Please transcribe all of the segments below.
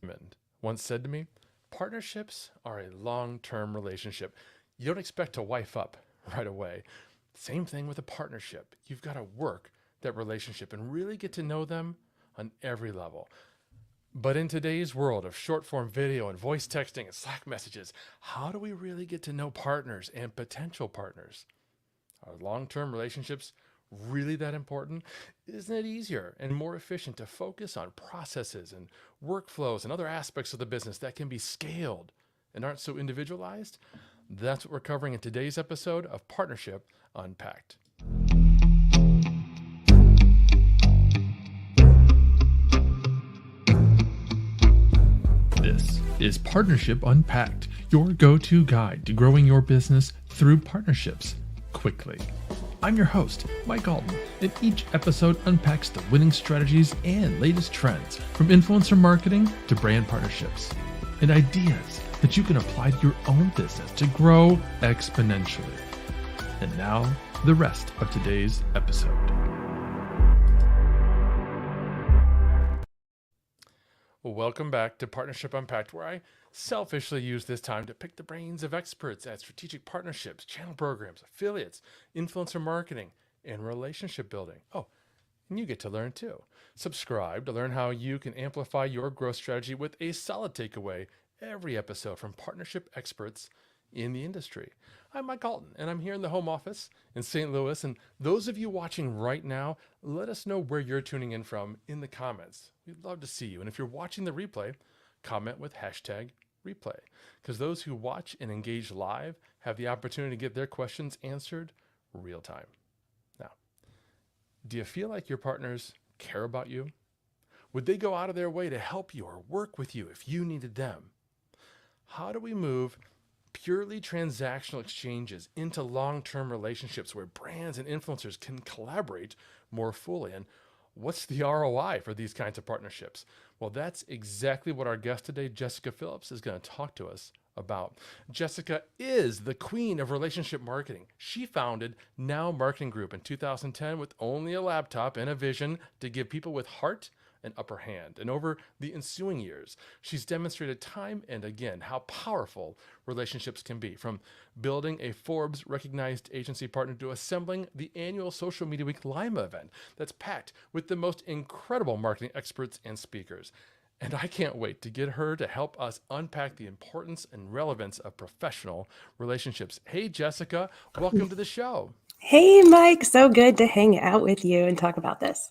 Raymond once said to me, partnerships are a long-term relationship. You don't expect to wife up right away. Same thing with a partnership. You've got to work that relationship and really get to know them on every level. But in today's world of short form video and voice texting and Slack messages, how do we really get to know partners and potential partners? Are long term relationships really that important? Isn't it easier and more efficient to focus on processes and workflows and other aspects of the business that can be scaled and aren't so individualized? That's what we're covering in today's episode of Partnership Unpacked. This is Partnership Unpacked, your go-to guide to growing your business through partnerships quickly. I'm your host, Mike Allton, and each episode unpacks the winning strategies and latest trends from influencer marketing to brand partnerships and ideas that you can apply to your own business to grow exponentially. And now, the rest of today's episode. Well, welcome back to Partnership Unpacked, where I selfishly use this time to pick the brains of experts at strategic partnerships, channel programs, affiliates, influencer marketing, and relationship building. Oh, and you get to learn too. Subscribe to learn how you can amplify your growth strategy with a solid takeaway every episode from partnership experts in the industry. I'm Mike Allton, and I'm here in the home office in St. Louis. And those of you watching right now, let us know where you're tuning in from in the comments. We'd love to see you. And if you're watching the replay, comment with hashtag replay, because those who watch and engage live have the opportunity to get their questions answered real time. Now, do you feel like your partners care about you? Would they go out of their way to help you or work with you if you needed them? How do we move purely transactional exchanges into long-term relationships where brands and influencers can collaborate more fully? And what's the ROI for these kinds of partnerships? Well, that's exactly what our guest today, Jessika Phillips, is going to talk to us about. Jessika is the queen of relationship marketing. She founded Now Marketing Group in 2010 with only a laptop and a vision to give people with heart an upper hand. And over the ensuing years, she's demonstrated time and again how powerful relationships can be, from building a Forbes recognized agency partner to assembling the annual Social Media Week Lima event that's packed with the most incredible marketing experts and speakers. And I can't wait to get her to help us unpack the importance and relevance of professional relationships. Hey, Jessika, welcome to the show. Hey, Mike, so good to hang out with you and talk about this.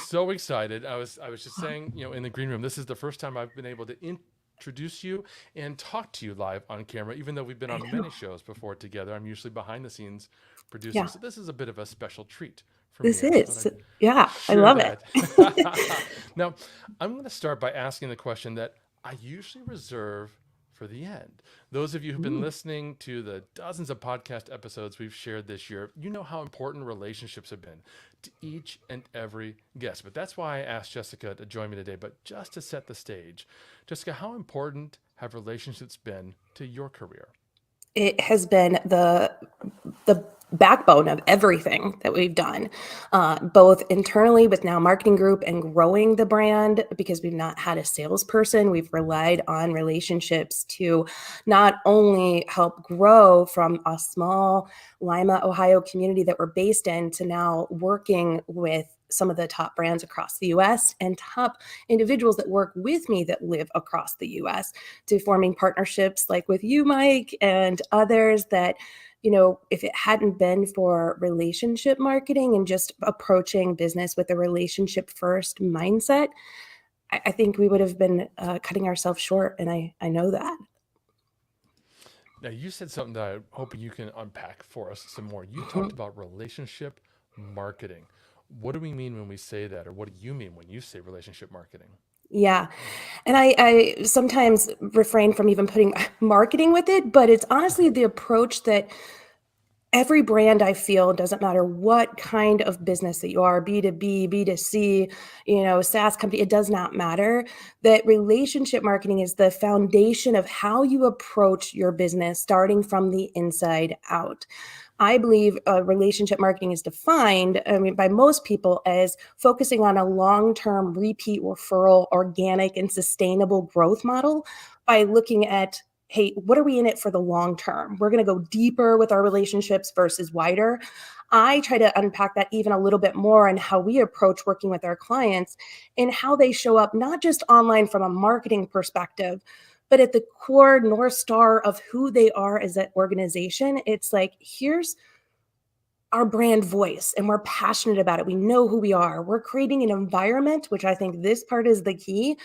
So excited. I was just saying, in the green room, this is the first time I've been able to introduce you and talk to you live on camera, even though we've been on many shows before together. I'm usually behind the scenes producing. Yeah. So this is a bit of a special treat for me. This is. Yeah, I love it. Now, I'm going to start by asking the question that I usually reserve for the end. Those of you who've been listening to the dozens of podcast episodes we've shared this year, you know how important relationships have been to each and every guest. But that's why I asked Jessika to join me today. But just to set the stage, Jessika, how important have relationships been to your career? It has been the backbone of everything that we've done, both internally with Now Marketing Group and growing the brand, because we've not had a salesperson. We've relied on relationships to not only help grow from a small Lima, Ohio community that we're based in to now working with some of the top brands across the US and top individuals that work with me that live across the US, to forming partnerships like with you, Mike, and others that, if it hadn't been for relationship marketing and just approaching business with a relationship first mindset, I think we would have been cutting ourselves short. And I know that. Now, you said something that I'm hoping you can unpack for us some more. You talked about relationship marketing. What do we mean when we say that? Or what do you mean when you say relationship marketing? Yeah. And I sometimes refrain from even putting marketing with it, but it's honestly the approach that every brand, I feel, doesn't matter what kind of business that you are, B2B, B2C, SaaS company, it does not matter, that relationship marketing is the foundation of how you approach your business starting from the inside out. I believe relationship marketing is defined, I mean, by most people as focusing on a long-term repeat referral, organic and sustainable growth model by looking at, hey, what are we in it for the long term? We're going to go deeper with our relationships versus wider. I try to unpack that even a little bit more and how we approach working with our clients and how they show up, not just online from a marketing perspective, but at the core North Star of who they are as an organization. It's like, here's our brand voice and we're passionate about it. We know who we are. We're creating an environment, which I think this part is the key,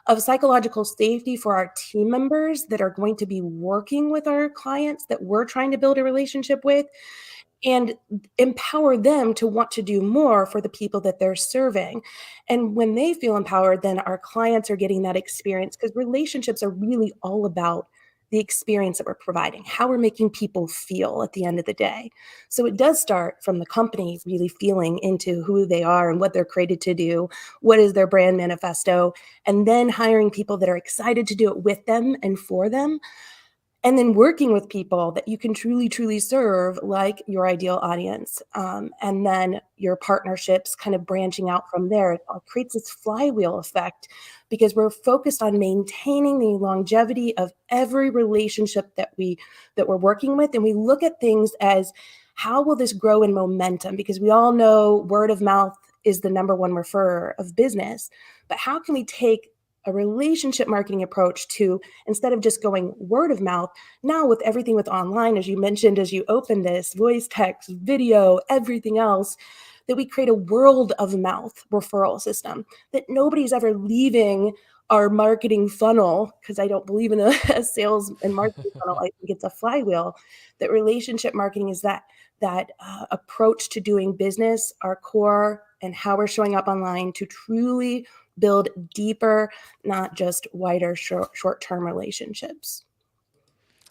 of psychological safety for our team members that are going to be working with our clients that we're trying to build a relationship with, and empower them to want to do more for the people that they're serving. And when they feel empowered, then our clients are getting that experience, because relationships are really all about the experience that we're providing, how we're making people feel at the end of the day. So it does start from the company really feeling into who they are and what they're created to do, what is their brand manifesto, and then hiring people that are excited to do it with them and for them, and then working with people that you can truly serve, like your ideal audience. And then your partnerships kind of branching out from there. It all creates this flywheel effect because we're focused on maintaining the longevity of every relationship that we're working with. And we look at things as, how will this grow in momentum? Because we all know word of mouth is the number one referrer of business. But how can we take a relationship marketing approach to, instead of just going word of mouth, now with everything with online, as you mentioned, as you open this, voice, text, video, everything else, that we create a world of mouth referral system, that nobody's ever leaving our marketing funnel, because I don't believe in a sales and marketing funnel. I think it's a flywheel. That relationship marketing is that approach to doing business, our core, and how we're showing up online to truly build deeper, not just wider short-term relationships.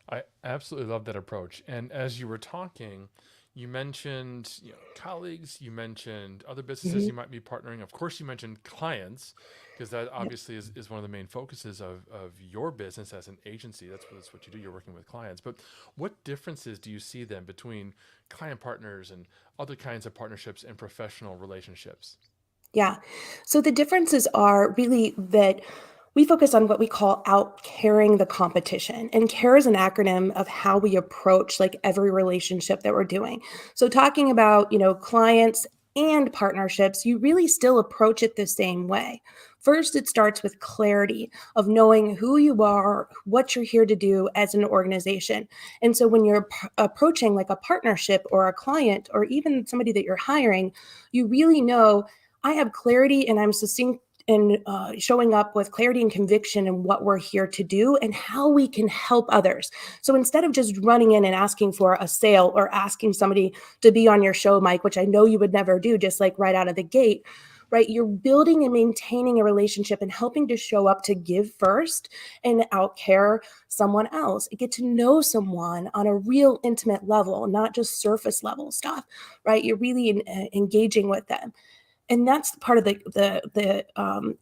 I absolutely love that approach. And as you were talking, you mentioned, colleagues, you mentioned other businesses Mhm. you might be partnering. Of course, you mentioned clients, because that obviously is one of the main focuses of your business as an agency. That's what you do. You're working with clients. But what differences do you see then between client partners and other kinds of partnerships and professional relationships? Yeah. So the differences are really that we focus on what we call out caring the competition. And care is an acronym of how we approach like every relationship that we're doing. So talking about, clients and partnerships, you really still approach it the same way. First, it starts with clarity of knowing who you are, what you're here to do as an organization. And so when you're approaching like a partnership or a client or even somebody that you're hiring, you really know, I have clarity and I'm succinct in showing up with clarity and conviction in what we're here to do and how we can help others. So instead of just running in and asking for a sale or asking somebody to be on your show, Mike, which I know you would never do, just like right out of the gate, right? You're building and maintaining a relationship and helping to show up to give first and outcare someone else. Get to know someone on a real intimate level, not just surface level stuff, right? You're really engaging with them. And that's part of the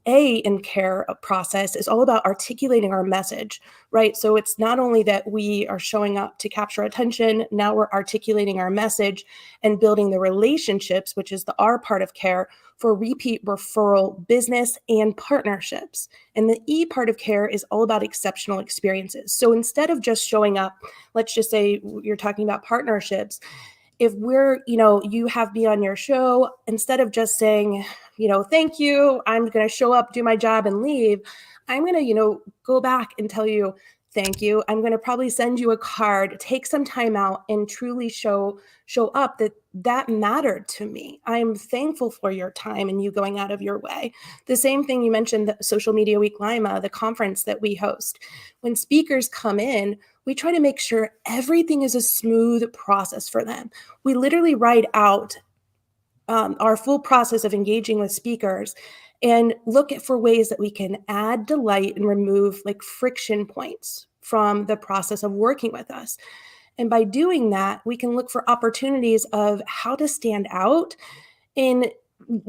A in care process is all about articulating our message, right? So it's not only that we are showing up to capture attention, now we're articulating our message and building the relationships, which is the R part of care, for repeat referral business and partnerships. And the E part of care is all about exceptional experiences. So instead of just showing up, let's just say you're talking about partnerships, if we're, you have me on your show, instead of just saying, thank you, I'm going to show up, do my job and leave, I'm going to, go back and tell you, thank you. I'm going to probably send you a card, take some time out and truly show up that mattered to me. I'm thankful for your time and you going out of your way. The same thing you mentioned, the Social Media Week Lima, the conference that we host. When speakers come in, we try to make sure everything is a smooth process for them. We literally write out our full process of engaging with speakers and look at for ways that we can add delight and remove like friction points from the process of working with us. And by doing that, we can look for opportunities of how to stand out in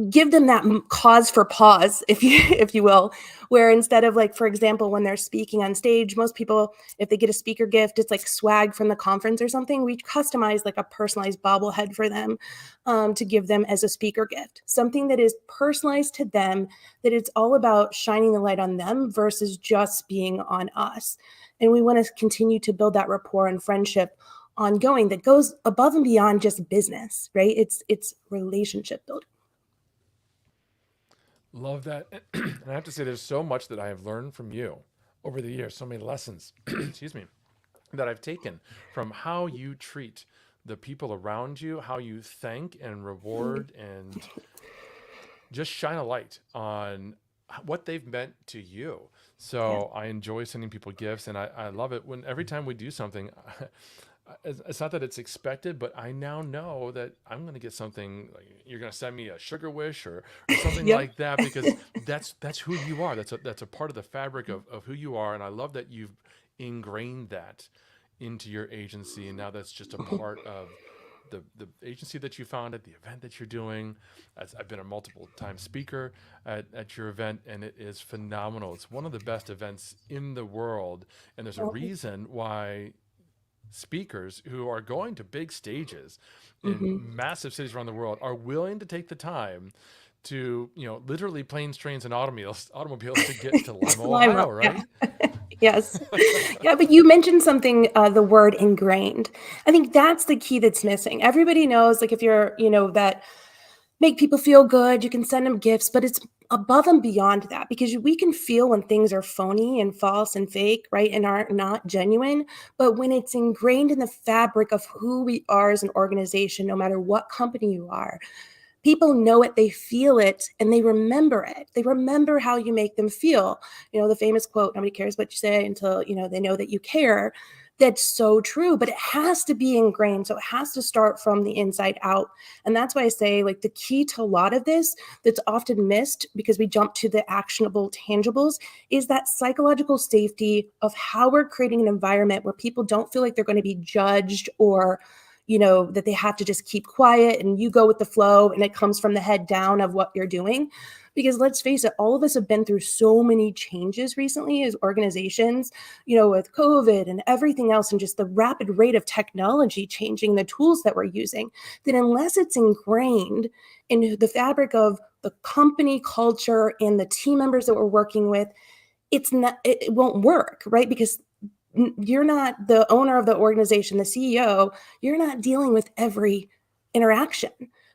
give them that cause for pause, if you if you will, where instead of, like, for example, when they're speaking on stage, most people, if they get a speaker gift, it's like swag from the conference or something. We customize like a personalized bobblehead for them, to give them as a speaker gift, something that is personalized to them, that it's all about shining the light on them versus just being on us. And we want to continue to build that rapport and friendship ongoing that goes above and beyond just business, right? It's relationship building. Love that. And I have to say, there's so much that I have learned from you over the years, so many lessons, excuse me, that I've taken from how you treat the people around you, how you thank and reward and just shine a light on what they've meant to you. Yeah. So I enjoy sending people gifts, and I love it when every time we do something, it's not that it's expected, but I now know that I'm going to get something like you're going to send me a sugar wish or something Yep. like that, because that's who you are. That's a part of the fabric of who you are. And I love that you've ingrained that into your agency. And now that's just a part of the agency that you founded, the event that you're doing. As I've been a multiple time speaker at your event, and it is phenomenal. It's one of the best events in the world. And there's a reason why speakers who are going to big stages in Mhm. massive cities around the world are willing to take the time to, literally planes, trains, and automobiles to get to Lima, Lima, Ohio, yeah. right? Yes. Yeah, but you mentioned something, the word ingrained. I think that's the key that's missing. Everybody knows, like, if you're, that make people feel good, you can send them gifts, but it's above and beyond that, because we can feel when things are phony and false and fake, right? And are not genuine. But when it's ingrained in the fabric of who we are as an organization, no matter what company you are, people know it, they feel it, and they remember it. They remember how you make them feel. The famous quote, nobody cares what you say until, they know that you care. That's so true, but it has to be ingrained. So it has to start from the inside out. And that's why I say, like, the key to a lot of this that's often missed because we jump to the actionable tangibles is that psychological safety of how we're creating an environment where people don't feel like they're going to be judged, or that they have to just keep quiet and you go with the flow and it comes from the head down of what you're doing. Because let's face it, all of us have been through so many changes recently as organizations, with COVID and everything else, and just the rapid rate of technology changing the tools that we're using, that unless it's ingrained in the fabric of the company culture and the team members that we're working with, it won't work, right? Because you're not the owner of the organization, the CEO, you're not dealing with every interaction,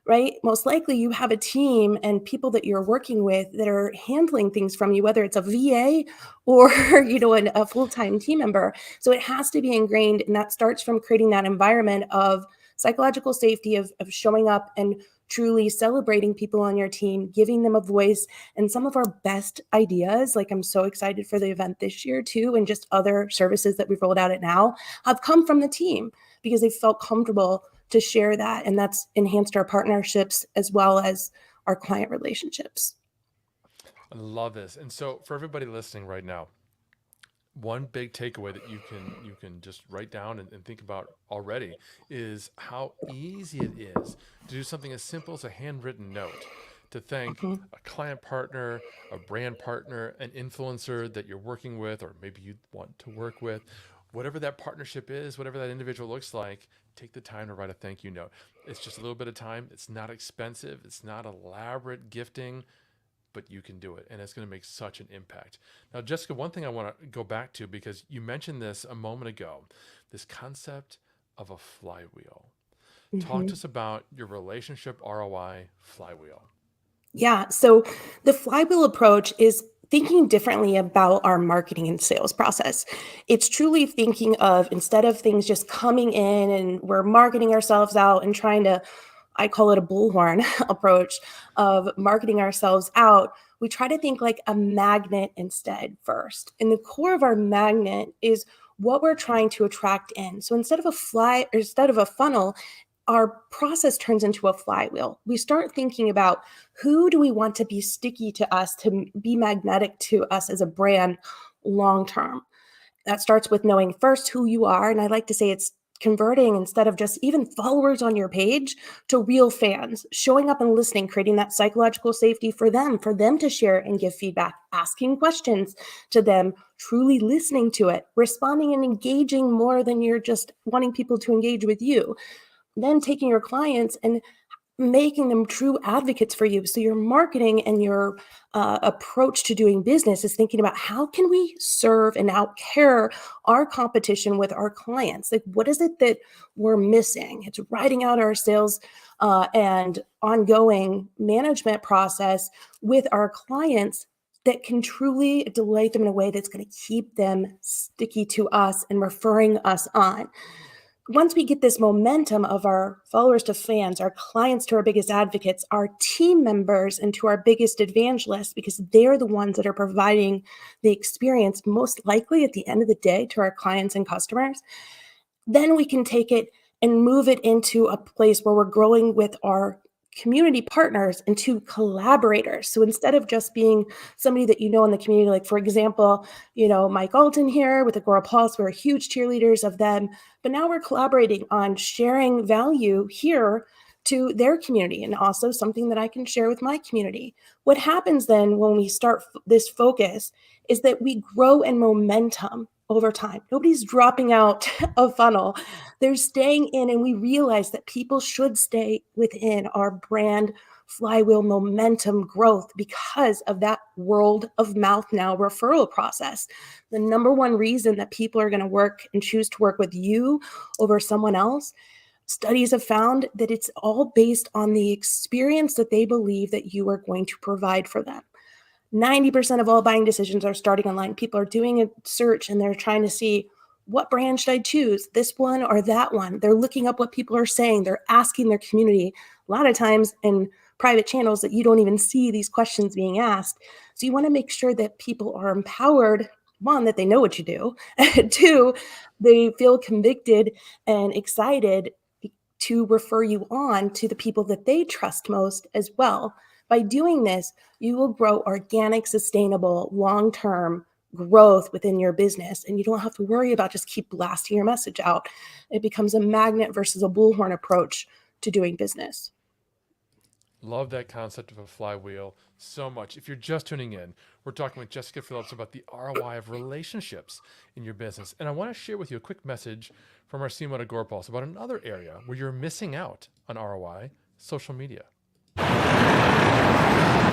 right? Most likely you have a team and people that you're working with that are handling things from you, whether it's a VA or, a full-time team member. So it has to be ingrained. And that starts from creating that environment of psychological safety, of showing up and truly celebrating people on your team, giving them a voice. And some of our best ideas, like, I'm so excited for the event this year too, and just other services that we've rolled out at now, have come from the team because they felt comfortable to share that. And that's enhanced our partnerships as well as our client relationships. I love this. And so for everybody listening right now, one big takeaway that you can just write down and think about already is how easy it is to do something as simple as a handwritten note to thank Mhm. a client partner, a brand partner, an influencer that you're working with, or maybe you want to work with, whatever that partnership is, whatever that individual looks like. Take the time to write a thank you note. It's just a little bit of time. It's not expensive. It's not elaborate gifting, but you can do it, and it's going to make such an impact. Now, Jessica, one thing I want to go back to, because you mentioned this a moment ago, this concept of a flywheel. Talk to Mhm. us about your relationship ROI flywheel. Yeah. So the flywheel approach is thinking differently about our marketing and sales process. It's truly thinking of, instead of things just coming in and we're marketing ourselves out and trying to, I call it a bullhorn approach of marketing ourselves out. We try to think like a magnet instead first. And the core of our magnet is what we're trying to attract in. So instead of a funnel, our process turns into a flywheel. We start thinking about, who do we want to be sticky to us, to be magnetic to us as a brand long term. That starts with knowing first who you are. And I like to say it's converting, instead of just even followers on your page, to real fans, showing up and listening, creating that psychological safety for them to share and give feedback, asking questions to them, truly listening to it, responding and engaging more than you're just wanting people to engage with you. Then taking your clients and making them true advocates for you. So your marketing and your approach to doing business is thinking about, how can we serve and outcare our competition with our clients? Like, what is it that we're missing? It's writing out our sales and ongoing management process with our clients that can truly delight them in a way that's going to keep them sticky to us and referring us on. Once we get this momentum of our followers to fans, our clients to our biggest advocates, our team members into our biggest evangelists, because they're the ones that are providing the experience most likely at the end of the day to our clients and customers, then we can take it and move it into a place where we're growing with our community partners into collaborators. So instead of just being somebody that you know in the community, like for example, Mike Allton here with Agora Pulse, we're huge cheerleaders of them, but now we're collaborating on sharing value here to their community, and also something that I can share with my community. What happens then when we start this focus is that we grow in momentum over time. Nobody's dropping out of funnel. They're staying in, and we realize that people should stay within our brand flywheel momentum growth because of that word of mouth now referral process. The number one reason that people are going to work and choose to work with you over someone else, studies have found that it's all based on the experience that they believe that you are going to provide for them. 90% of all buying decisions are starting online. People are doing a search and they're trying to see, what brand should I choose? This one or that one? They're looking up what people are saying. They're asking their community, a lot of times in private channels that you don't even see these questions being asked. So you want to make sure that people are empowered. One, that they know what you do. Two, they feel convicted and excited to refer you on to the people that they trust most as well. By doing this, you will grow organic, sustainable, long-term growth within your business, and you don't have to worry about just keep blasting your message out. It becomes a magnet versus a bullhorn approach to doing business. Love that concept of a flywheel so much. If you're just tuning in, we're talking with Jessika Phillips about the ROI of relationships in your business. And I want to share with you a quick message from our CMO at Agora Pulse about another area where you're missing out on ROI: social media.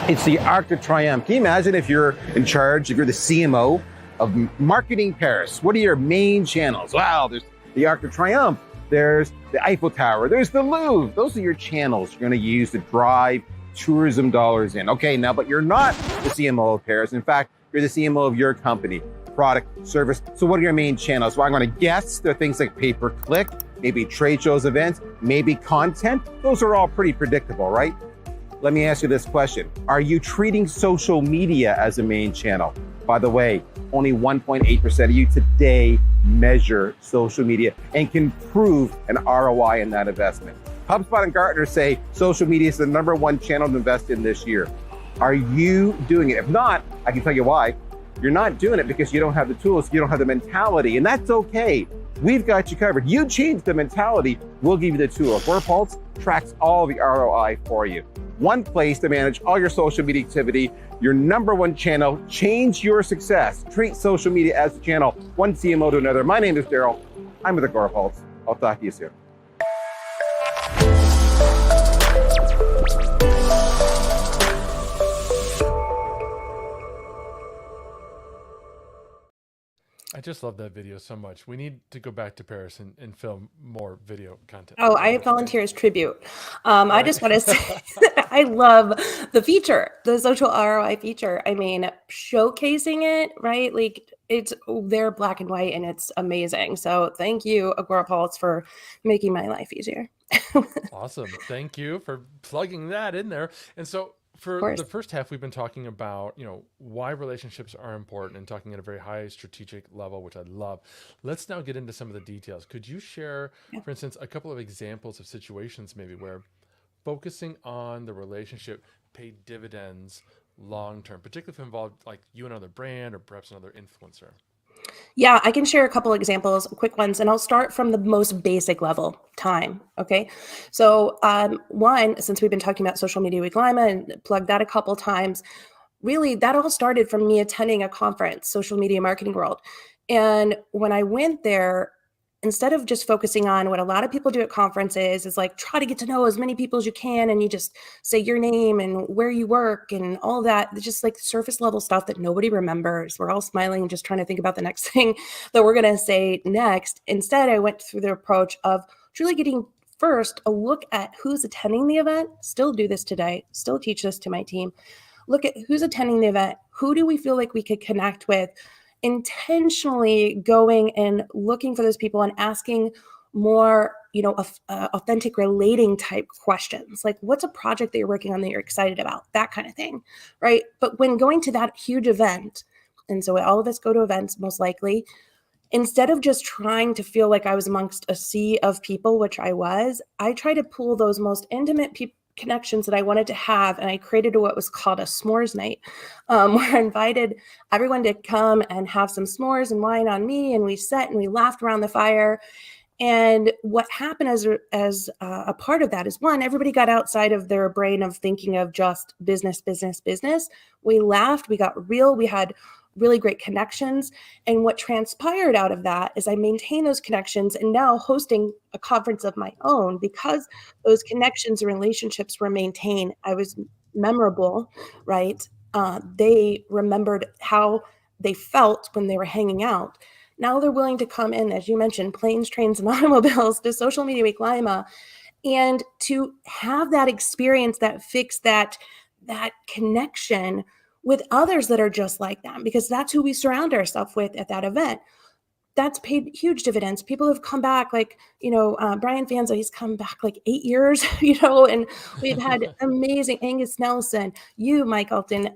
It's the Arc de Triomphe. Can you imagine if you're in charge, if you're the CMO of Marketing Paris? What are your main channels? Wow, there's the Arc de Triomphe. There's the Eiffel Tower. There's the Louvre. Those are your channels you're going to use to drive tourism dollars in. Okay, now, but you're not the CMO of Paris. In fact, you're the CMO of your company, product, service. So what are your main channels? Well, I'm going to guess there are things like pay-per-click, maybe trade shows, events, maybe content. Those are all pretty predictable, right? Let me ask you this question. Are you treating social media as a main channel? By the way, only 1.8% of you today measure social media and can prove an ROI in that investment. HubSpot and Gartner say social media is the number one channel to invest in this year. Are you doing it? If not, I can tell you why. You're not doing it because you don't have the tools, you don't have the mentality, and that's okay. We've got you covered. You change the mentality, we'll give you the tools. Agora Pulse tracks all the ROI for you. One place to manage all your social media activity, your number one channel. Change your success. Treat social media as a channel, one CMO to another. My name is Daryl. I'm with Agora Pulse. I'll talk to you soon. I just love that video so much. We need to go back to Paris and film more video content. Oh, I volunteer as tribute. I just want to say I love the feature, the social ROI feature. I mean, showcasing it, right? Like, it's there black and white and it's amazing. So thank you, Agora Pulse, for making my life easier. Awesome. Thank you for plugging that in there. And so for the first half, we've been talking about, why relationships are important and talking at a very high strategic level, which I love. Let's now get into some of the details. Could you share, for instance, a couple of examples of situations maybe where focusing on the relationship paid dividends long-term, particularly if it involved like you and another brand or perhaps another influencer? Yeah, I can share a couple examples, quick ones, and I'll start from the most basic level, time. Okay. So, one, since we've been talking about Social Media Week Lima and plugged that a couple times, really that all started from me attending a conference, Social Media Marketing World. And when I went there, instead of just focusing on what a lot of people do at conferences is like try to get to know as many people as you can, and you just say your name and where you work and all that, it's just like surface level stuff that nobody remembers. We're all smiling and just trying to think about the next thing that we're going to say next. Instead, I went through the approach of truly getting first a look at who's attending the event. Still do this today, still teach this to my team. Look at who's attending the event. Who do we feel like we could connect with? Intentionally going and looking for those people and asking more, authentic relating type questions. Like, what's a project that you're working on that you're excited about? That kind of thing, right? But when going to that huge event, and so all of us go to events most likely, instead of just trying to feel like I was amongst a sea of people, which I was, I try to pull those most intimate connections that I wanted to have. And I created what was called a s'mores night, where I invited everyone to come and have some s'mores and wine on me. And we sat and we laughed around the fire. And what happened as a part of that is, one, everybody got outside of their brain of thinking of just business, business, business. We laughed, we got real, we had really great connections. And what transpired out of that is I maintained those connections and now hosting a conference of my own because those connections and relationships were maintained. I was memorable, right? They remembered how they felt when they were hanging out. Now they're willing to come in, as you mentioned, planes, trains, and automobiles to Social Media Week Lima, and to have that experience that fix that connection with others that are just like them, because that's who we surround ourselves with at that event. That's paid huge dividends. People have come back, like, Brian Fanzo, he's come back like 8 years, and we've had amazing Angus Nelson, you, Mike Allton,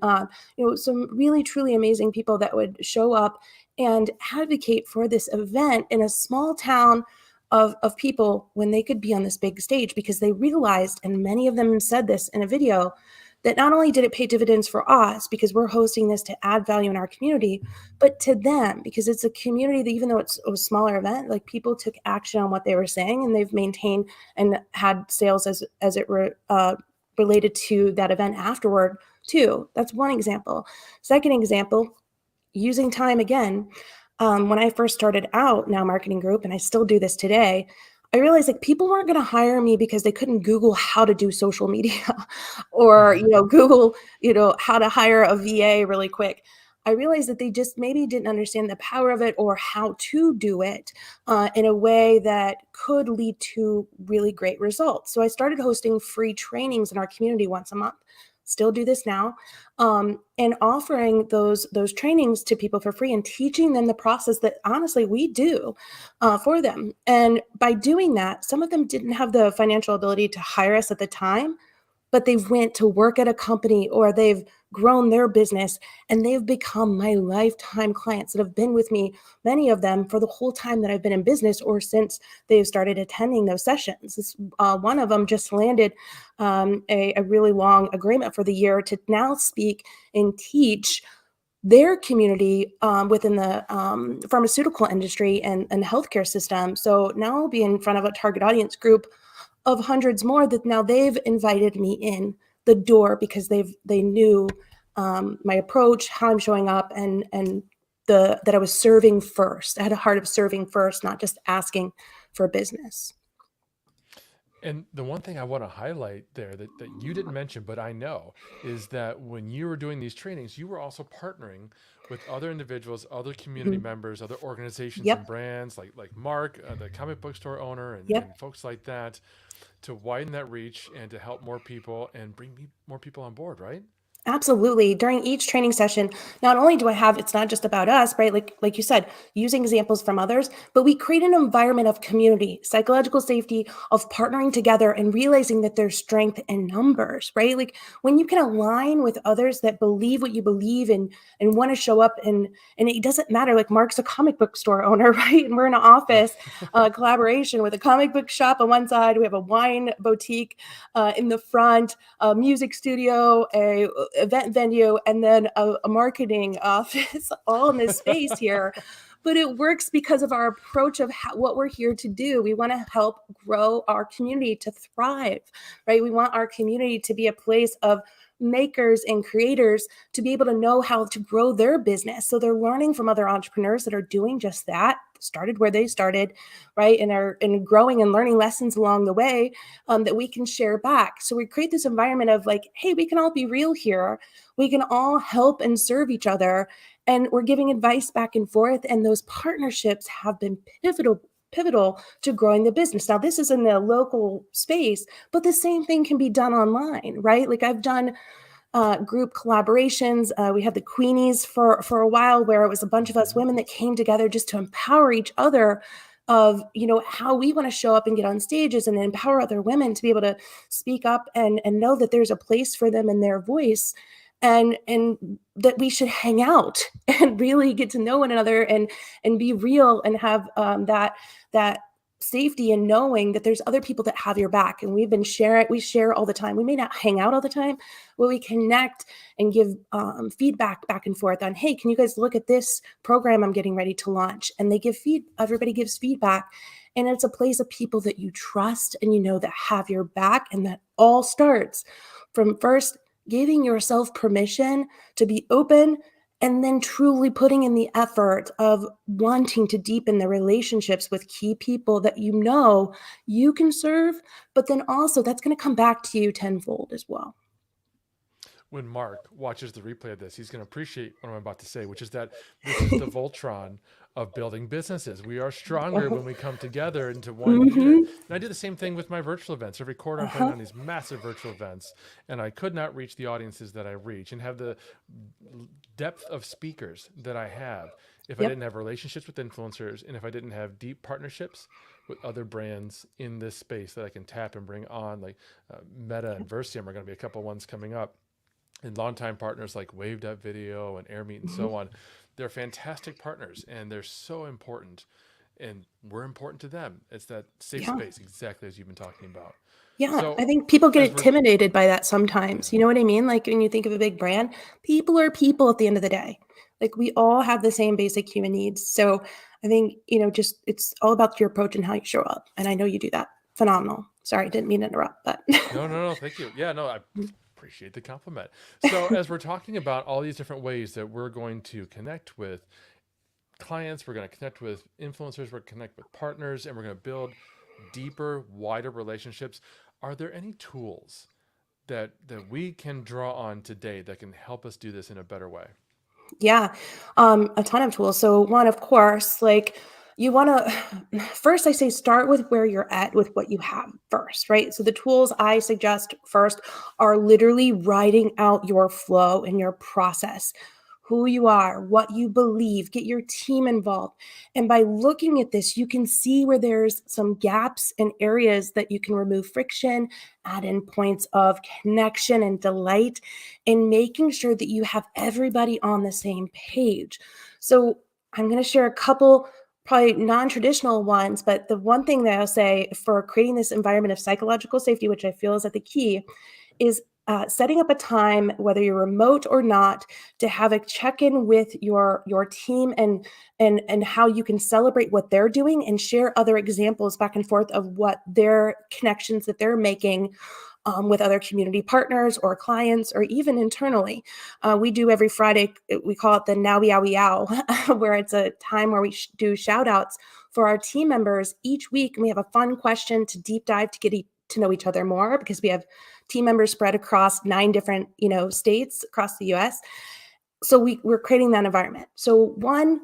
some really, truly amazing people that would show up and advocate for this event in a small town of people when they could be on this big stage, because they realized, and many of them said this in a video, that not only did it pay dividends for us because we're hosting this to add value in our community, but to them, because it's a community that, even though it's a smaller event, like, people took action on what they were saying, and they've maintained and had sales as it related to that event afterward too. That's one example. Second example, using time again. When I first started out Now Marketing Group, and I still do this today, I realized, like, people weren't going to hire me because they couldn't Google how to do social media or, Google, how to hire a VA really quick. I realized that they just maybe didn't understand the power of it or how to do it in a way that could lead to really great results. So I started hosting free trainings in our community once a month. Still do this now, and offering those trainings to people for free and teaching them the process that honestly we do for them. And by doing that, some of them didn't have the financial ability to hire us at the time, but they went to work at a company or they've grown their business and they've become my lifetime clients that have been with me, many of them, for the whole time that I've been in business or since they've started attending those sessions. One of them just landed a really long agreement for the year to now speak and teach their community within the pharmaceutical industry and healthcare system. So now I'll be in front of a target audience group of hundreds more that now they've invited me in the door because they knew my approach, how I'm showing up, and that I was serving first. I had a heart of serving first, not just asking for business. And the one thing I want to highlight there that you didn't mention, but I know, is that when you were doing these trainings, you were also partnering with other individuals, other community members, other organizations and Yep. brands like Mark, the comic book store owner, and Yep. folks like that, to widen that reach and to help more people and bring more people on board, right? Absolutely. During each training session, not only do I have, it's not just about us, right? Like you said, using examples from others, but we create an environment of community, psychological safety, of partnering together and realizing that there's strength in numbers, right? Like, when you can align with others that believe what you believe and want to show up, and it doesn't matter, like, Mark's a comic book store owner, right? And we're in an office collaboration with a comic book shop on one side. We have a wine boutique in the front, a music studio, a event venue, and then a marketing office all in this space here. but it works because of our approach of what we're here to do. We want to help grow our community to thrive, right? We want our community to be a place of makers and creators to be able to know how to grow their business. So they're learning from other entrepreneurs that are doing just that, started where they started, right? And are growing and learning lessons along the way that we can share back. So we create this environment of like, hey, we can all be real here. We can all help and serve each other. And we're giving advice back and forth. And those partnerships have been pivotal to growing the business. Now, this is in the local space, but the same thing can be done online, right? Like I've done group collaborations. We had the Queenies for a while, where it was a bunch of us women that came together just to empower each other of, you know, how we want to show up and get on stages and empower other women to be able to speak up and know that there's a place for them and their voice. And that we should hang out and really get to know one another and be real and have that safety in knowing that there's other people that have your back. And we share all the time. We may not hang out all the time, but we connect and give feedback back and forth on, hey, can you guys look at this program I'm getting ready to launch? And they everybody gives feedback. And it's a place of people that you trust and you know that have your back. And that all starts from first giving yourself permission to be open, and then truly putting in the effort of wanting to deepen the relationships with key people that you know you can serve, but then also that's going to come back to you tenfold as well. When Mark watches the replay of this, he's going to appreciate what I'm about to say, which is that this is the Voltron of building businesses. We are stronger when we come together into one unit. And I do the same thing with my virtual events. Every quarter I'm putting on these massive virtual events, and I could not reach the audiences that I reach and have the depth of speakers that I have if I didn't have relationships with influencers, and if I didn't have deep partnerships with other brands in this space that I can tap and bring on, like Meta and Versium are going to be a couple ones coming up. And longtime partners like Wave.video and AirMeet and so on. They're fantastic partners, and they're so important, and we're important to them. It's that safe space, exactly as you've been talking about. Yeah, So, I think people get intimidated by that sometimes. You know what I mean? Like when you think of a big brand, people are people at the end of the day. Like we all have the same basic human needs. So I think, you know, just it's all about your approach and how you show up. And I know you do that. Phenomenal. Sorry, didn't mean to interrupt, but No, thank you. Yeah, no, I appreciate the compliment. So as we're talking about all these different ways that we're going to connect with clients, we're going to connect with influencers, we're going to connect with partners, and we're going to build deeper, wider relationships. Are there any tools that we can draw on today that can help us do this in a better way? Yeah, a ton of tools. So one, of course, like you want to first, I say start with where you're at with what you have first, right? So the tools I suggest first are literally writing out your flow and your process, who you are, what you believe, get your team involved. And by looking at this, you can see where there's some gaps and areas that you can remove friction, add in points of connection and delight, and making sure that you have everybody on the same page. So I'm going to share a couple probably non-traditional ones, but the one thing that I'll say for creating this environment of psychological safety, which I feel is at the key, is setting up a time, whether you're remote or not, to have a check-in with your team and how you can celebrate what they're doing and share other examples back and forth of what their connections that they're making with other community partners or clients or even internally. We do every Friday, we call it the Nowy Owy Ow, where it's a time where we do shout outs for our team members each week. And we have a fun question to deep dive to get to know each other more, because we have team members spread across 9 different, states across the US. So we're creating that environment. So one,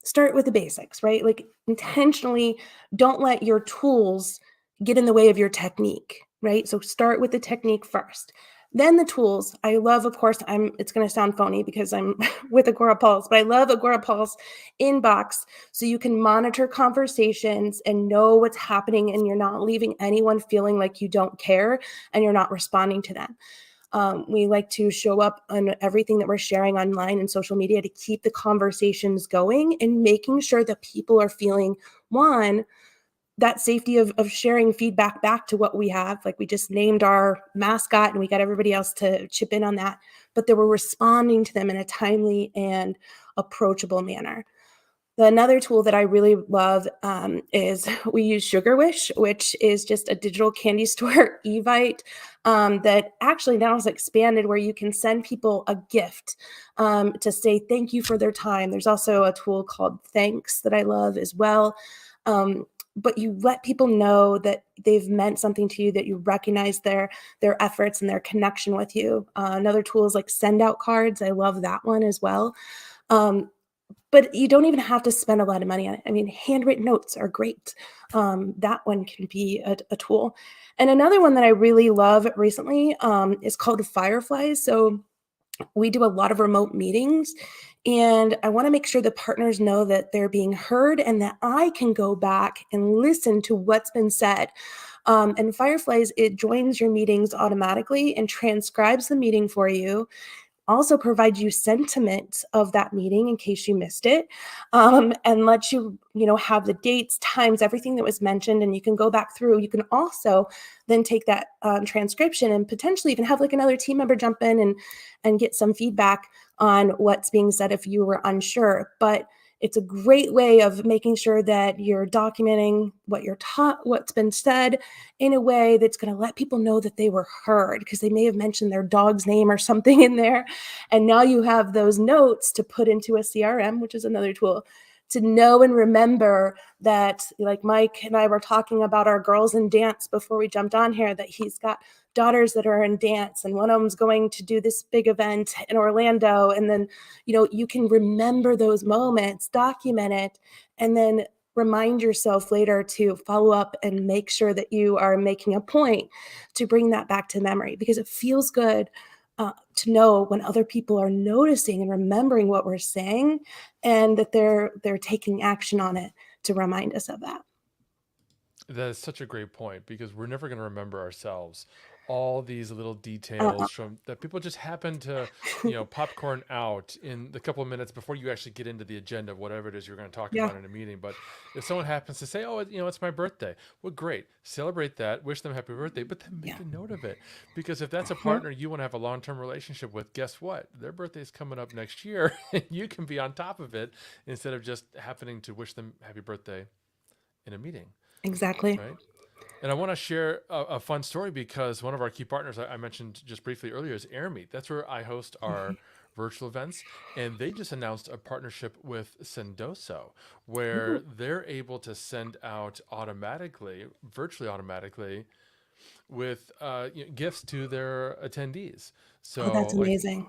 start with the basics, right? Like intentionally don't let your tools get in the way of your technique, right? So start with the technique first. Then the tools. I love, of course, it's going to sound phony because I'm with Agora Pulse, but I love Agora Pulse Inbox, so you can monitor conversations and know what's happening, and you're not leaving anyone feeling like you don't care and you're not responding to them. We like to show up on everything that we're sharing online and social media to keep the conversations going and making sure that people are feeling, one, that safety of sharing feedback back to what we have. Like we just named our mascot and we got everybody else to chip in on that, but that we're responding to them in a timely and approachable manner. Another tool that I really love is we use Sugar Wish, which is just a digital candy store Evite that actually now is expanded where you can send people a gift to say thank you for their time. There's also a tool called Thanks that I love as well. But you let people know that they've meant something to you, that you recognize their efforts and their connection with you. Another tool is like send out cards. I love that one as well. But you don't even have to spend a lot of money on it. I mean, handwritten notes are great. That one can be a tool. And another one that I really love recently is called Fireflies. So we do a lot of remote meetings, and I want to make sure the partners know that they're being heard and that I can go back and listen to what's been said. And Fireflies, it joins your meetings automatically and transcribes the meeting for you, also provide you sentiment of that meeting in case you missed it, and let you, have the dates, times, everything that was mentioned, and you can go back through. You can also then take that transcription and potentially even have like another team member jump in and get some feedback on what's being said if you were unsure. But it's a great way of making sure that you're documenting what you're taught, what's been said in a way that's going to let people know that they were heard, because they may have mentioned their dog's name or something in there. And now you have those notes to put into a CRM, which is another tool to know and remember that, like Mike and I were talking about our girls in dance before we jumped on here, that he's got daughters that are in dance and one of them's going to do this big event in Orlando. And then, you can remember those moments, document it, and then remind yourself later to follow up and make sure that you are making a point to bring that back to memory, because it feels good to know when other people are noticing and remembering what we're saying, and that they're taking action on it to remind us of that. That is such a great point, because we're never going to remember ourselves all these little Uh, details from that people just happen to, popcorn out in the couple of minutes before you actually get into the agenda of whatever it is you're going to talk yeah, about in a meeting. But if someone happens to say, "Oh, it's my birthday," well, great, celebrate that, wish them happy birthday, but then yeah. make a note of it, because if that's a Mhm. partner you want to have a long-term relationship with, guess what? Their birthday is coming up next year, and you can be on top of it instead of just happening to wish them happy birthday in a meeting, Exactly. right? And I want to share a fun story, because one of our key partners I mentioned just briefly earlier is AirMeet. That's where I host our virtual events. And they just announced a partnership with Sendoso, where Ooh. they're able to send out automatically, virtually automatically, with gifts to their attendees. Oh, So, that's like, amazing.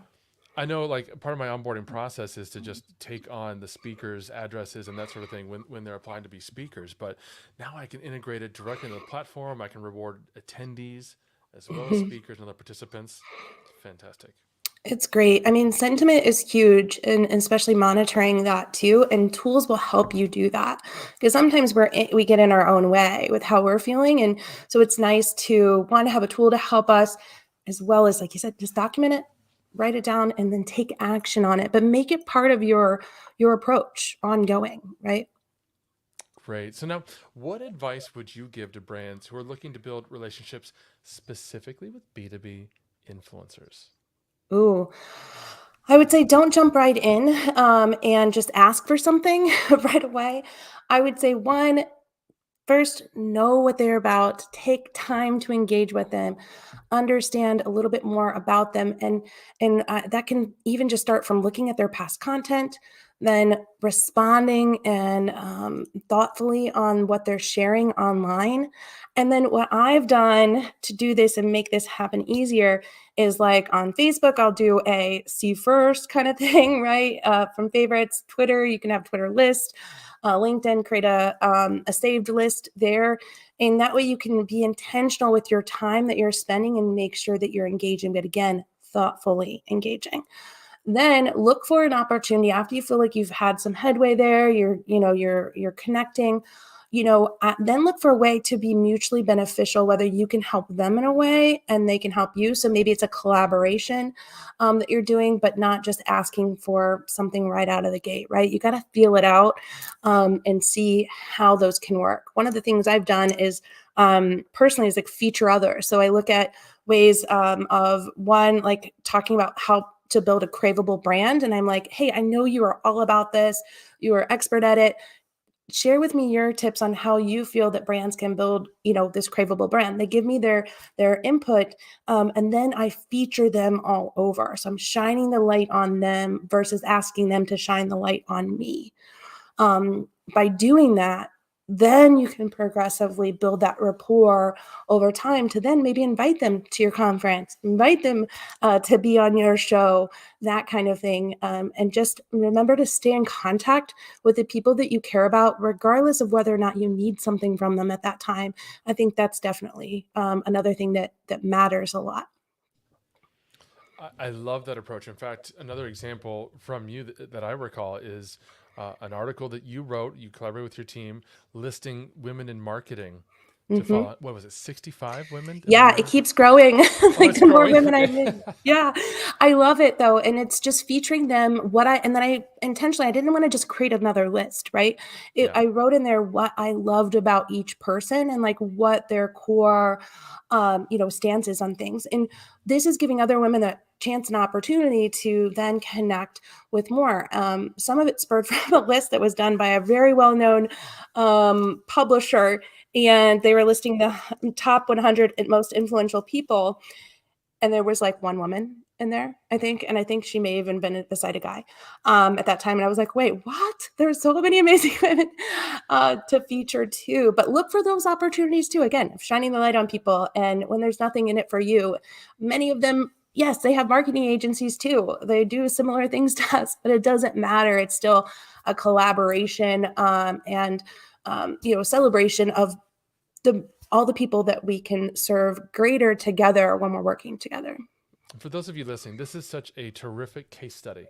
I know, like, part of my onboarding process is to just take on the speakers' addresses and that sort of thing when they're applying to be speakers. But now I can integrate it directly into the platform. I can reward attendees as well as Mhm. speakers and other participants. It's fantastic. It's great. I mean, sentiment is huge, and especially monitoring that too. And tools will help you do that, because sometimes we get in our own way with how we're feeling, and so it's nice to want to have a tool to help us, as well as, like you said, just document it, write it down, and then take action on it. But make it part of your approach ongoing, right? Great. So now, what advice would you give to brands who are looking to build relationships specifically with B2B influencers? Ooh, I would say don't jump right in and just ask for something right away. I would say one, first, know what they're about, take time to engage with them, understand a little bit more about them, and that can even just start from looking at their past content, then responding and thoughtfully on what they're sharing online. And then what I've done to do this and make this happen easier is, like, on Facebook, I'll do a see first kind of thing, right? From favorites. Twitter, you can have Twitter list. LinkedIn, create a saved list there. And that way you can be intentional with your time that you're spending and make sure that you're engaging, but again, thoughtfully engaging. Then look for an opportunity after you feel like you've had some headway there, you're connecting, then look for a way to be mutually beneficial, whether you can help them in a way and they can help you. So maybe it's a collaboration that you're doing, but not just asking for something right out of the gate, right? You got to feel it out and see how those can work. One of the things I've done is personally is like feature others. So I look at ways of one, like talking about how to build a craveable brand. And I'm like, hey, I know you are all about this. You are expert at it. Share with me your tips on how you feel that brands can build, this craveable brand. They give me their input, and then I feature them all over. So I'm shining the light on them versus asking them to shine the light on me. By doing that, then you can progressively build that rapport over time to then maybe invite them to your conference, invite them to be on your show, that kind of thing. And just remember to stay in contact with the people that you care about, regardless of whether or not you need something from them at that time. I think that's definitely another thing that matters a lot. I love that approach. In fact, another example from you that I recall is an article that you wrote, you collaborated with your team, listing women in marketing to follow. What was it, 65 women? Yeah, it keeps growing. Like it's the more growing? women I Okay. meet. Yeah, I love it though. And it's just featuring them and then I intentionally, I didn't want to just create another list, right? Yeah. I wrote in there what I loved about each person and like what their core, stance is on things. And this is giving other women a chance and opportunity to then connect with more. Some of it spurred from a list that was done by a very well-known publisher, and they were listing the top 100 most influential people, and there was like one woman in there, I think, and I think she may have even been beside a guy at that time. And I was like, wait, what? There's so many amazing women to feature too. But look for those opportunities too. Again, shining the light on people, and when there's nothing in it for you, many of them, yes, they have marketing agencies too. They do similar things to us, but it doesn't matter. It's still a collaboration and celebration of all the people that we can serve greater together when we're working together. For those of you listening, this is such a terrific case study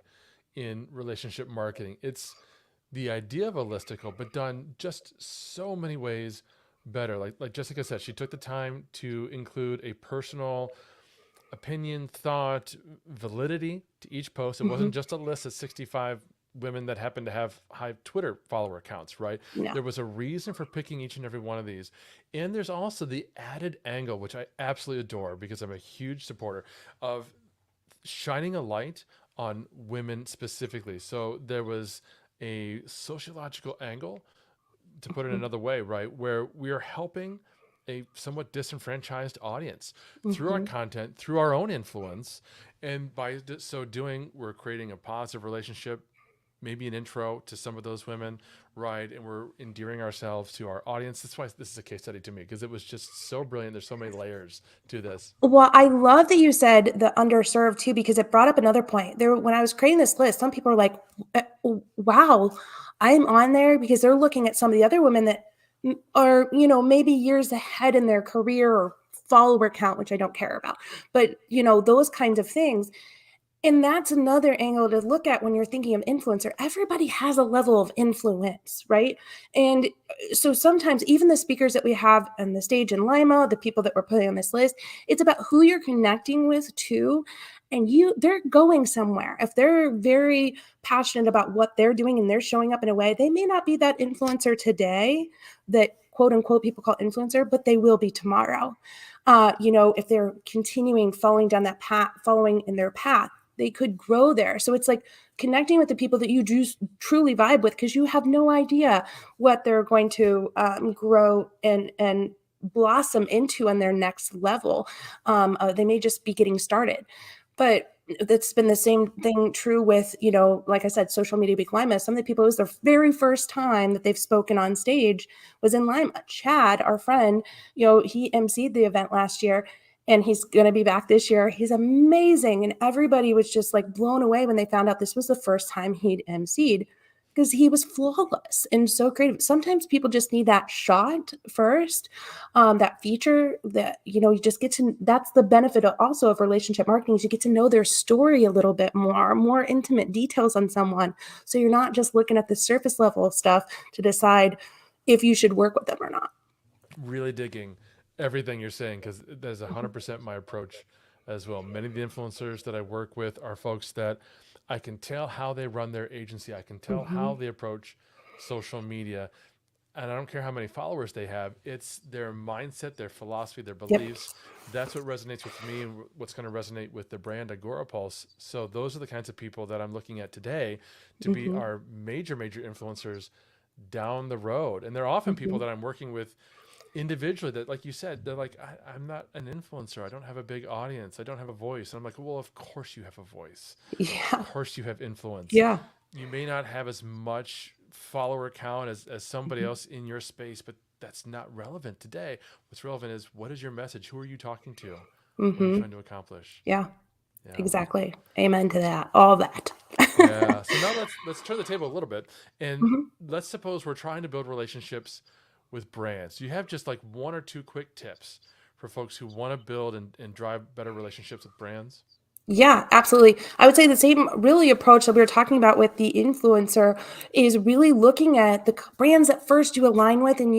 in relationship marketing. It's the idea of a listicle, but done just so many ways better. Like Jessika said, she took the time to include a personal opinion, thought, validity to each post. It wasn't just a list of 65 women that happen to have high Twitter follower accounts, right? No. There was a reason for picking each and every one of these. And there's also the added angle, which I absolutely adore because I'm a huge supporter of shining a light on women specifically. So there was a sociological angle, to put it another way, right? Where we are helping a somewhat disenfranchised audience through our content, through our own influence. And by so doing, we're creating a positive relationship, maybe an intro to some of those women, right? And we're endearing ourselves to our audience. That's why this is a case study to me, because it was just so brilliant. There's so many layers to this. Well, I love that you said the underserved too, because it brought up another point. When I was creating this list, some people are like, wow, I'm on there because they're looking at some of the other women that are, maybe years ahead in their career or follower count, which I don't care about, but those kinds of things. And that's another angle to look at when you're thinking of influencer. Everybody has a level of influence, right? And so sometimes even the speakers that we have on the stage in Lima, the people that we're putting on this list, it's about who you're connecting with too. And they're going somewhere. If they're very passionate about what they're doing and they're showing up in a way, they may not be that influencer today that quote unquote people call influencer, but they will be tomorrow. If they're continuing following down that path, following in their path, they could grow there. So it's like connecting with the people that you do truly vibe with, because you have no idea what they're going to grow and blossom into on their next level. They may just be getting started. But that's been the same thing true with, like I said, social media week Lima. Some of the people, it was their very first time that they've spoken on stage was in Lima. Chad, our friend, he emceed the event last year, and he's going to be back this year. He's amazing. And everybody was just like blown away when they found out this was the first time he'd emceed, because he was flawless and so creative. Sometimes people just need that shot first, that feature that, you just get to, that's the benefit also of relationship marketing, is you get to know their story a little bit more intimate details on someone. So you're not just looking at the surface level of stuff to decide if you should work with them or not. Really digging everything you're saying, because that is 100% my approach as well. Many of the influencers that I work with are folks that I can tell how they run their agency. I can tell how they approach social media. and I don't care how many followers they have, it's their mindset, their philosophy, their Yep. beliefs. That's what resonates with me and what's going to resonate with the brand Agorapulse. So those are the kinds of people that I'm looking at today to be our major influencers down the road. And they're often people that I'm working with individually that, like you said, they're like, I'm not an influencer. I don't have a big audience. I don't have a voice. And I'm like, well, of course you have a voice. Yeah. Of course you have influence. Yeah. You may not have as much follower count as somebody else in your space, but that's not relevant today. What's relevant is, what is your message? Who are you talking to? What are you trying to accomplish? Yeah. Exactly. Amen to that. All that. Yeah. So now let's turn the table a little bit, and let's suppose we're trying to build relationships with brands. Do you have just like one or two quick tips for folks who want to build and drive better relationships with brands? Yeah, absolutely. I would say the same really approach that we were talking about with the influencer is really looking at the brands that first you align with and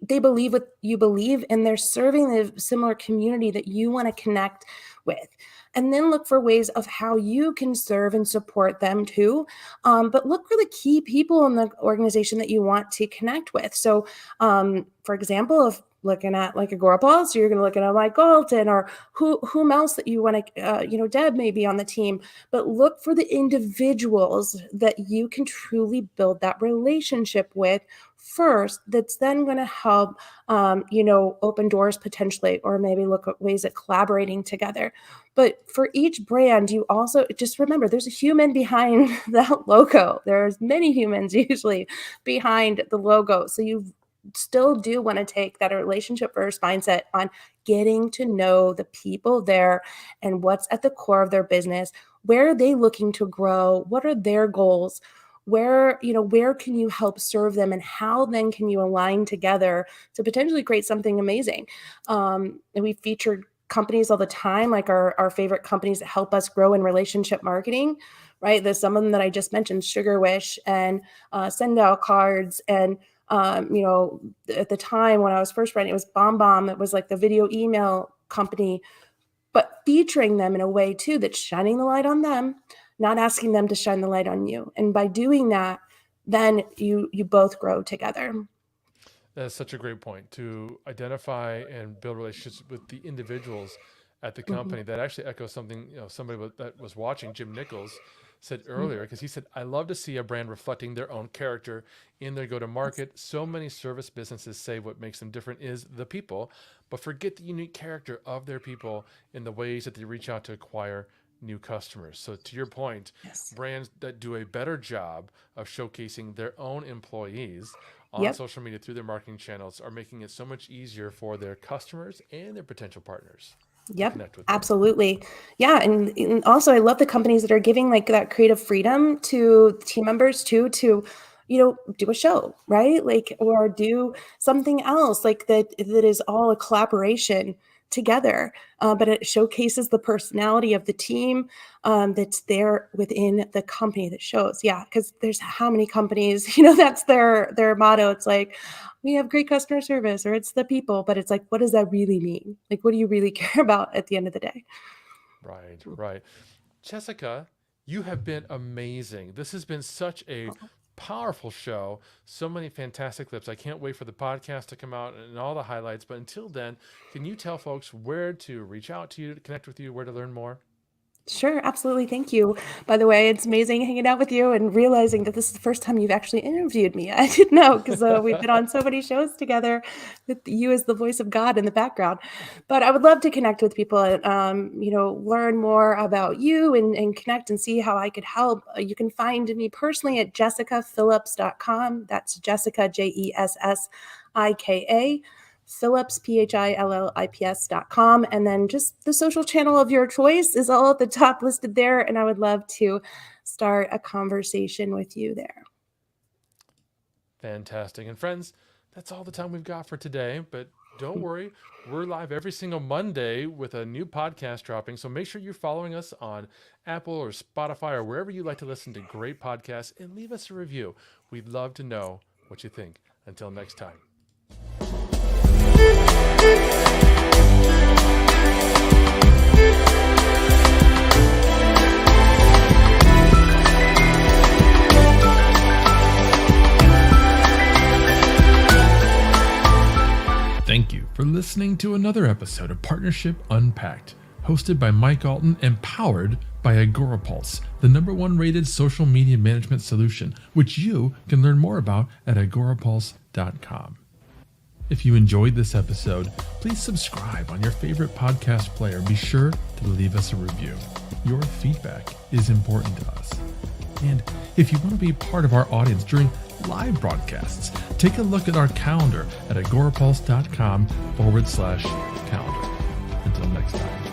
they believe what you believe, and they're serving the similar community that you want to connect with. And then look for ways of how you can serve and support them too. But look for the key people in the organization that you want to connect with. So, for example, if looking at like Agorapulse, you're going to look at Mike Allton or whom else that you want to, Deb may be on the team, but look for the individuals that you can truly build that relationship with first. That's then going to help, open doors potentially, or maybe look at ways of collaborating together. But for each brand, you also just remember there's a human behind that logo. There's many humans usually behind the logo. So you still do want to take that relationship first mindset on getting to know the people there and what's at the core of their business. Where are they looking to grow? What are their goals? Where can you help serve them, and how then can you align together to potentially create something amazing? And we featured companies all the time, like our favorite companies that help us grow in relationship marketing, right? There's some of them that I just mentioned, Sugar Wish and Send Out Cards. And, at the time when I was first writing, it was BombBomb. It was like the video email company, but featuring them in a way too, that's shining the light on them, not asking them to shine the light on you. And by doing that, then you both grow together. That's such a great point, to identify and build relationships with the individuals at the company. That actually echoes something, somebody that was watching, Jim Nichols, said earlier, because he said, I love to see a brand reflecting their own character in their go-to-market. So many service businesses say what makes them different is the people, but forget the unique character of their people in the ways that they reach out to acquire new customers. So to your point, brands that do a better job of showcasing their own employees on social media through their marketing channels are making it so much easier for their customers and their potential partners. Yep, absolutely. Yeah. And also I love the companies that are giving like that creative freedom to team members too, to, do a show, right? Like, or do something else like that is all a collaboration together. But it showcases the personality of the team that's there within the company that shows. Yeah. Cause there's how many companies, that's their motto. It's like, we have great customer service, or it's the people, but it's like, what does that really mean? Like, what do you really care about at the end of the day? Right. Jessika, you have been amazing. This has been such a powerful show. So many fantastic clips. I can't wait for the podcast to come out and all the highlights. But until then, can you tell folks where to reach out to you, to connect with you, where to learn more? Sure, absolutely. Thank you. By the way, it's amazing hanging out with you and realizing that this is the first time you've actually interviewed me. I didn't know, because we've been on so many shows together with you as the voice of God in the background. But I would love to connect with people and, learn more about you and connect and see how I could help. You can find me personally at jessikaphillips.com. That's Jessika, Jessika. Phillips, Phillips.com. And then just the social channel of your choice is all at the top listed there. And I would love to start a conversation with you there. Fantastic. And friends, that's all the time we've got for today. But don't worry, we're live every single Monday with a new podcast dropping. So make sure you're following us on Apple or Spotify or wherever you like to listen to great podcasts, and leave us a review. We'd love to know what you think. Until next time. for listening to another episode of Partnership Unpacked, hosted by Mike Allton and powered by AgoraPulse, the #1 rated social media management solution, which you can learn more about at agorapulse.com. If you enjoyed this episode, please subscribe on your favorite podcast player. Be sure to leave us a review. Your feedback is important to us. And if you want to be part of our audience during live broadcasts, take a look at our calendar at agorapulse.com/calendar. Until next time.